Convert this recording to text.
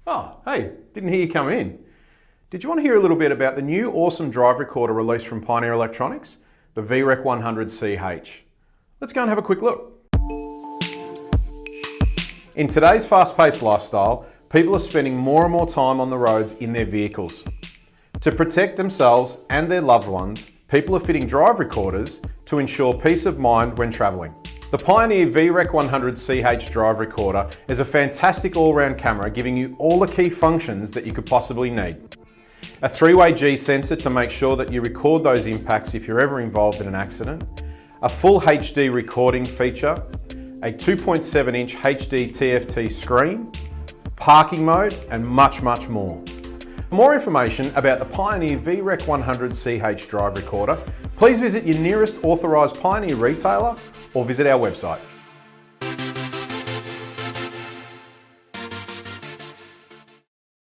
Oh, hey, didn't hear you come in. Did you want to hear a little bit about the new awesome drive recorder released from Pioneer Electronics, the VREC100CH? Let's go and have a quick look. In today's fast-paced lifestyle, people are spending more and more time on the roads in their vehicles. To protect themselves and their loved ones, people are fitting drive recorders to ensure peace of mind when travelling. The Pioneer VREC100CH drive recorder is a fantastic all-round camera giving you all the key functions that you could possibly need. A 3-way G sensor to make sure that you record those impacts if you're ever involved in an accident, a full HD recording feature, a 2.7-inch HD TFT screen, parking mode, and much more. For more information about the Pioneer VREC100CH drive recorder, please visit your nearest authorised Pioneer retailer or visit our website.